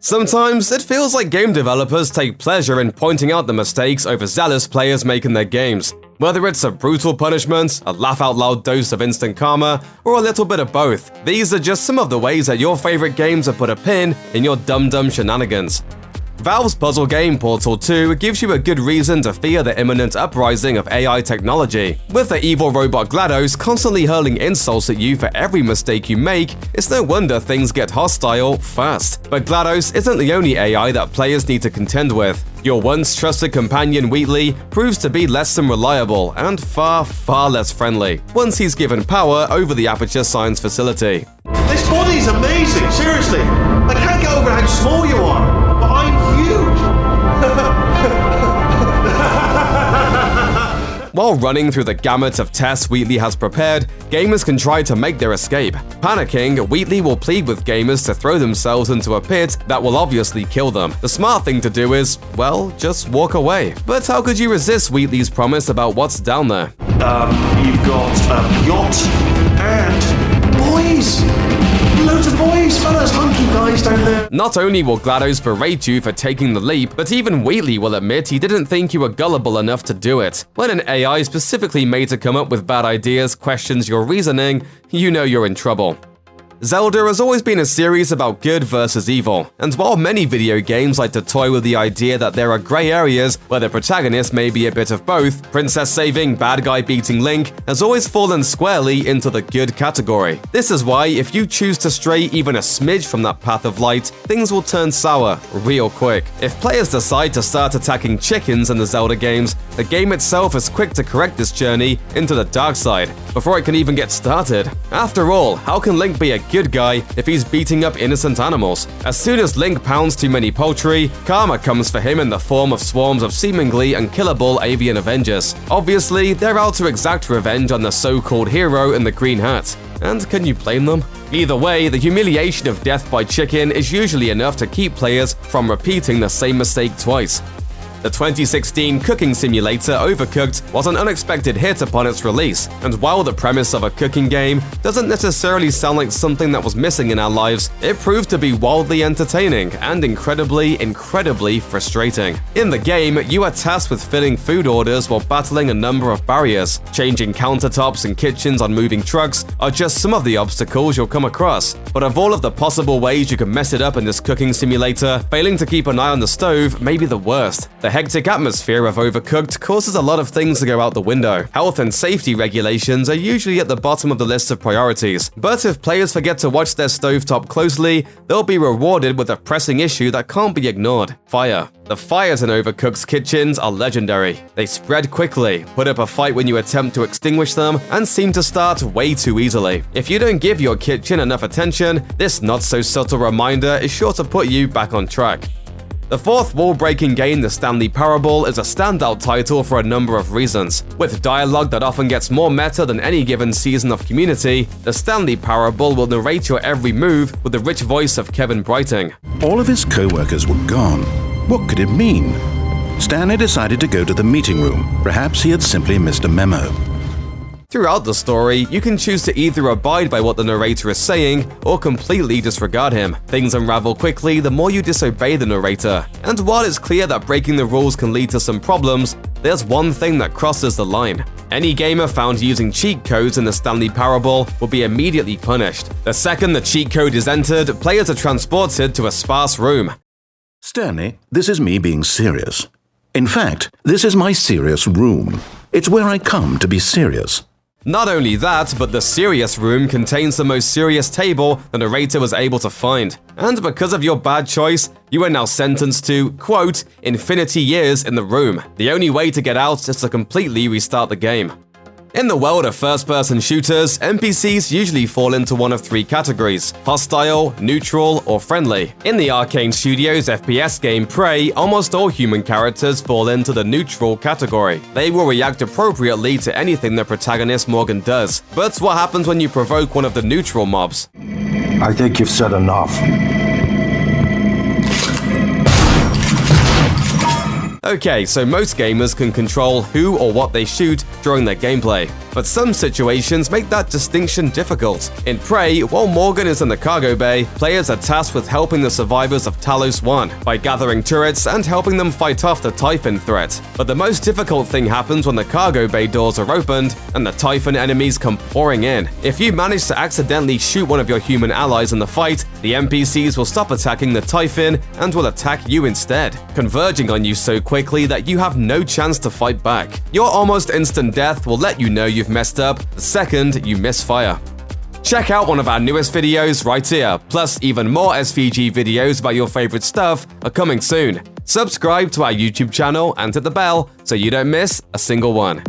Sometimes it feels like game developers take pleasure in pointing out the mistakes overzealous players make in their games. Whether it's a brutal punishment, a laugh-out-loud dose of instant karma, or a little bit of both, these are just some of the ways that your favorite games have put a pin in your dumb shenanigans. Valve's puzzle game Portal 2 gives you a good reason to fear the imminent uprising of AI technology. With the evil robot GLaDOS constantly hurling insults at you for every mistake you make, it's no wonder things get hostile fast. But GLaDOS isn't the only AI that players need to contend with. Your once trusted companion Wheatley proves to be less than reliable and far less friendly once he's given power over the Aperture Science facility. This body's amazing, seriously. I can't get over how small you are, but I'm huge. While running through the gamut of tests Wheatley has prepared, gamers can try to make their escape. Panicking, Wheatley will plead with gamers to throw themselves into a pit that will obviously kill them. The smart thing to do is, well, just walk away. But how could you resist Wheatley's promise about what's down there? You've got a yacht and boys. Loads of boys, fellas, hunky guys down there. Not only will GLaDOS berate you for taking the leap, but even Wheatley will admit he didn't think you were gullible enough to do it. When an AI specifically made to come up with bad ideas questions your reasoning, you know you're in trouble. Zelda has always been a series about good versus evil, and while many video games like to toy with the idea that there are grey areas where the protagonist may be a bit of both, princess saving, bad guy beating Link has always fallen squarely into the good category. This is why if you choose to stray even a smidge from that path of light, things will turn sour real quick. If players decide to start attacking chickens in the Zelda games, the game itself is quick to correct this journey into the dark side before it can even get started. After all, how can Link be a good guy if he's beating up innocent animals? As soon as Link pounds too many poultry, karma comes for him in the form of swarms of seemingly unkillable avian avengers. Obviously, they're out to exact revenge on the so-called hero in the green hat. And can you blame them? Either way, the humiliation of death by chicken is usually enough to keep players from repeating the same mistake twice. The 2016 cooking simulator Overcooked was an unexpected hit upon its release, and while the premise of a cooking game doesn't necessarily sound like something that was missing in our lives, it proved to be wildly entertaining and incredibly frustrating. In the game, you are tasked with filling food orders while battling a number of barriers. Changing countertops and kitchens on moving trucks are just some of the obstacles you'll come across, but of all of the possible ways you can mess it up in this cooking simulator, failing to keep an eye on the stove may be the worst. The hectic atmosphere of Overcooked causes a lot of things to go out the window. Health and safety regulations are usually at the bottom of the list of priorities, but if players forget to watch their stovetop closely, they'll be rewarded with a pressing issue that can't be ignored: fire. The fires in Overcooked's kitchens are legendary. They spread quickly, put up a fight when you attempt to extinguish them, and seem to start way too easily. If you don't give your kitchen enough attention, this not-so-subtle reminder is sure to put you back on track. The fourth wall-breaking game, The Stanley Parable, is a standout title for a number of reasons. With dialogue that often gets more meta than any given season of Community, The Stanley Parable will narrate your every move with the rich voice of Kevin Brighting. All of his co-workers were gone. What could it mean? Stanley decided to go to the meeting room. Perhaps he had simply missed a memo. Throughout the story, you can choose to either abide by what the narrator is saying or completely disregard him. Things unravel quickly the more you disobey the narrator. And while it's clear that breaking the rules can lead to some problems, there's one thing that crosses the line. Any gamer found using cheat codes in the Stanley Parable will be immediately punished. The second the cheat code is entered, players are transported to a sparse room. Stanley, this is me being serious. In fact, this is my serious room. It's where I come to be serious. Not only that, but the serious room contains the most serious table the narrator was able to find. And because of your bad choice, you are now sentenced to, quote, infinity years in the room. The only way to get out is to completely restart the game. In the world of first-person shooters, NPCs usually fall into one of three categories: hostile, neutral, or friendly. In the Arcane Studios FPS game Prey, almost all human characters fall into the neutral category. They will react appropriately to anything the protagonist Morgan does. But what happens when you provoke one of the neutral mobs? I think you've said enough. Okay, so most gamers can control who or what they shoot during their gameplay. but some situations make that distinction difficult. In Prey, while Morgan is in the cargo bay, players are tasked with helping the survivors of Talos 1 by gathering turrets and helping them fight off the Typhon threat. But the most difficult thing happens when the cargo bay doors are opened and the Typhon enemies come pouring in. If you manage to accidentally shoot one of your human allies in the fight, the NPCs will stop attacking the Typhon and will attack you instead, converging on you so quickly that you have no chance to fight back. Your almost instant death will let you know you've messed up the second you misfire. Check out one of our newest videos right here, plus even more SVG videos about your favorite stuff are coming soon. Subscribe to our YouTube channel and hit the bell so you don't miss a single one.